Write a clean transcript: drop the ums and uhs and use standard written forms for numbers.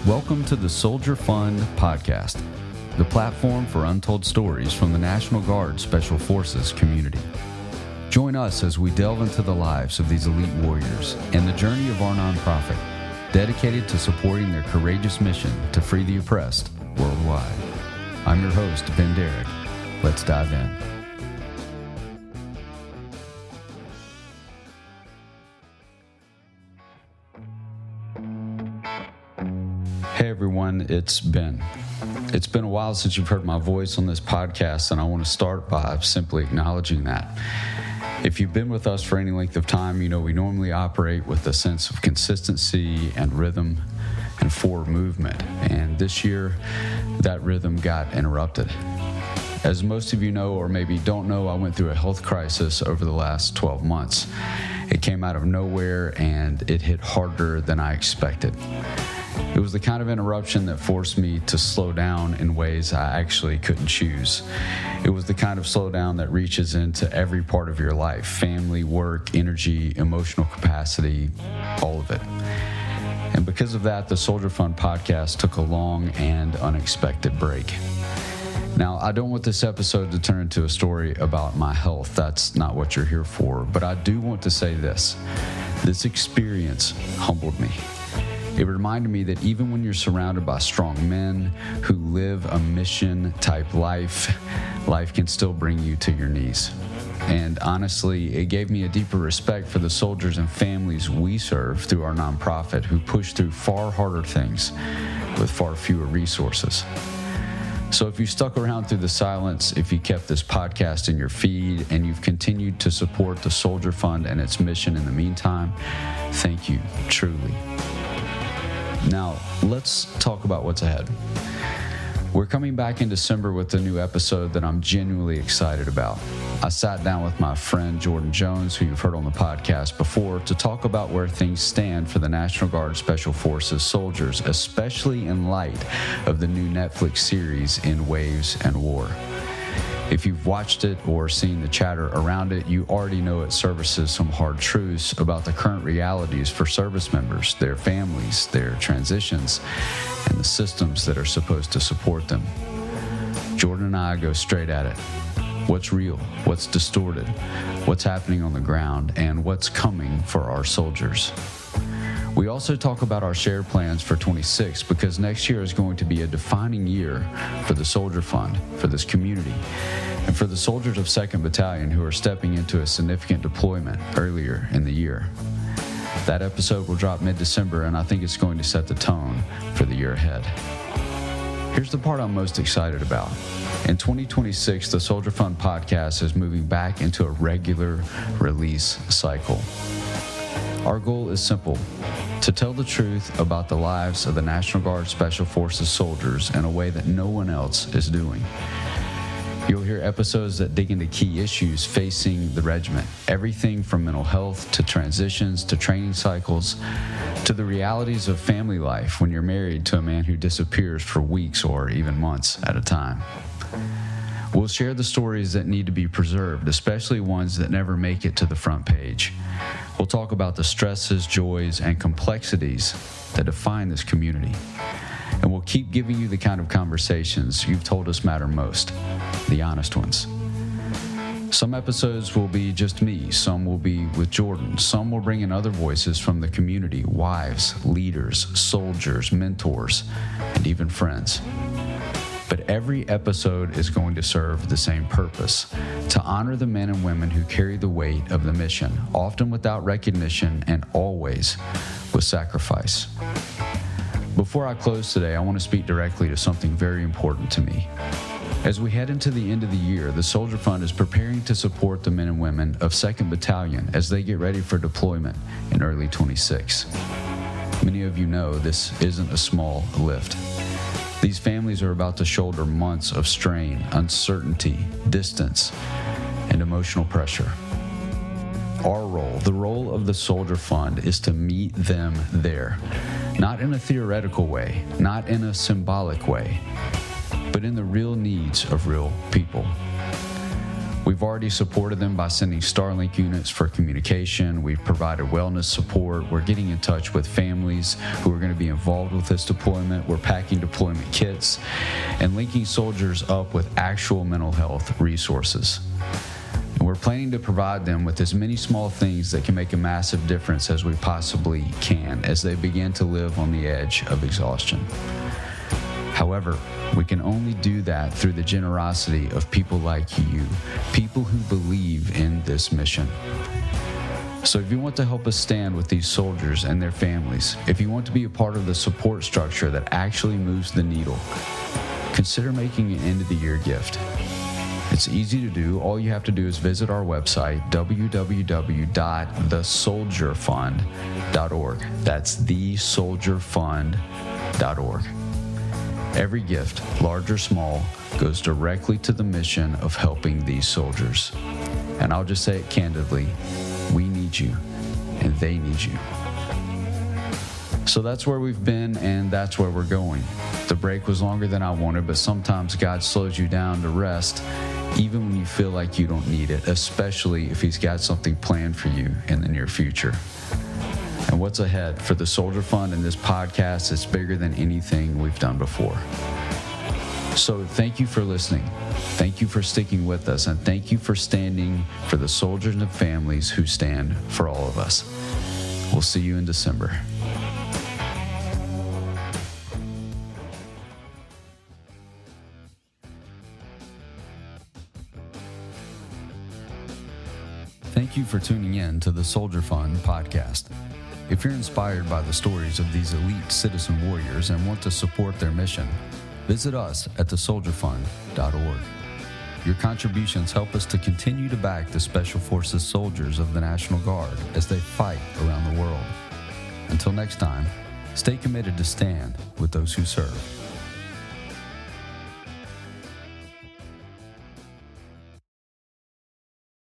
Welcome to the Soldier Fund Podcast, the platform for untold stories from the National Guard Special Forces community. Join us as we delve into the lives of these elite warriors and the journey of our nonprofit, dedicated to supporting their courageous mission to free the oppressed worldwide. I'm your host, Ben Derrick. Let's dive in. Hey everyone, it's Ben. It's been a while since you've heard my voice on this podcast, and I want to start by simply acknowledging that. If you've been with us for any length of time, you know we normally operate with a sense of consistency and rhythm and forward movement, and this year that rhythm got interrupted. As most of you know, or maybe don't know, I went through a health crisis over the last 12 months. It came out of nowhere and it hit harder than I expected. It was the kind of interruption that forced me to slow down in ways I actually couldn't choose. It was the kind of slowdown that reaches into every part of your life: family, work, energy, emotional capacity, all of it. And because of that, the Soldier Fund Podcast took a long and unexpected break. Now, I don't want this episode to turn into a story about my health. That's not what you're here for. But I do want to say this. This experience humbled me. It reminded me that even when you're surrounded by strong men who live a mission-type life, life can still bring you to your knees. And honestly, it gave me a deeper respect for the soldiers and families we serve through our nonprofit who push through far harder things with far fewer resources. So if you stuck around through the silence, if you kept this podcast in your feed, and you've continued to support the Soldier Fund and its mission in the meantime, thank you, truly. Now, let's talk about what's ahead. We're coming back in December with a new episode that I'm genuinely excited about. I sat down with my friend Jordan Jones, who you've heard on the podcast before, to talk about where things stand for the National Guard Special Forces soldiers, especially in light of the new Netflix series In Waves and War. If you've watched it or seen the chatter around it, you already know it services some hard truths about the current realities for service members, their families, their transitions, and the systems that are supposed to support them. Jordan and I go straight at it. What's real? What's distorted? What's happening on the ground? And what's coming for our soldiers? We also talk about our shared plans for 26, because next year is going to be a defining year for the Soldier Fund, for this community, and for the soldiers of 2nd Battalion who are stepping into a significant deployment earlier in the year. That episode will drop mid-December, and I think it's going to set the tone for the year ahead. Here's the part I'm most excited about. In 2026, the Soldier Fund Podcast is moving back into a regular release cycle. Our goal is simple: to tell the truth about the lives of the National Guard Special Forces soldiers in a way that no one else is doing. You'll hear episodes that dig into key issues facing the regiment, everything from mental health to transitions to training cycles to the realities of family life when you're married to a man who disappears for weeks or even months at a time. We'll share the stories that need to be preserved, especially ones that never make it to the front page. We'll talk about the stresses, joys, and complexities that define this community. And we'll keep giving you the kind of conversations you've told us matter most, the honest ones. Some episodes will be just me, some will be with Jordan, some will bring in other voices from the community: wives, leaders, soldiers, mentors, and even friends. But every episode is going to serve the same purpose: to honor the men and women who carry the weight of the mission, often without recognition and always with sacrifice. Before I close today, I want to speak directly to something very important to me. As we head into the end of the year, the Soldier Fund is preparing to support the men and women of 2nd Battalion as they get ready for deployment in early 26. Many of you know this isn't a small lift. These families are about to shoulder months of strain, uncertainty, distance, and emotional pressure. Our role, the role of the Soldier Fund, is to meet them there, not in a theoretical way, not in a symbolic way, but in the real needs of real people. We've already supported them by sending Starlink units for communication. We've provided wellness support. We're getting in touch with families who are going to be involved with this deployment. We're packing deployment kits and linking soldiers up with actual mental health resources. And we're planning to provide them with as many small things that can make a massive difference as we possibly can as they begin to live on the edge of exhaustion. However, we can only do that through the generosity of people like you, people who believe in this mission. So if you want to help us stand with these soldiers and their families, if you want to be a part of the support structure that actually moves the needle, consider making an end-of-the-year gift. It's easy to do. All you have to do is visit our website, www.thesoldierfund.org. That's thesoldierfund.org. Every gift, large or small, goes directly to the mission of helping these soldiers. And I'll just say it candidly, we need you, and they need you. So that's where we've been, and that's where we're going. The break was longer than I wanted, but sometimes God slows you down to rest, even when you feel like you don't need it, especially if He's got something planned for you in the near future. And what's ahead for the Soldier Fund and this podcast is bigger than anything we've done before. So thank you for listening. Thank you for sticking with us. And thank you for standing for the soldiers and families who stand for all of us. We'll see you in December. Thank you for tuning in to the Soldier Fund podcast. If you're inspired by the stories of these elite citizen warriors and want to support their mission, visit us at thesoldierfund.org. Your contributions help us to continue to back the Special Forces soldiers of the National Guard as they fight around the world. Until next time, stay committed to stand with those who serve.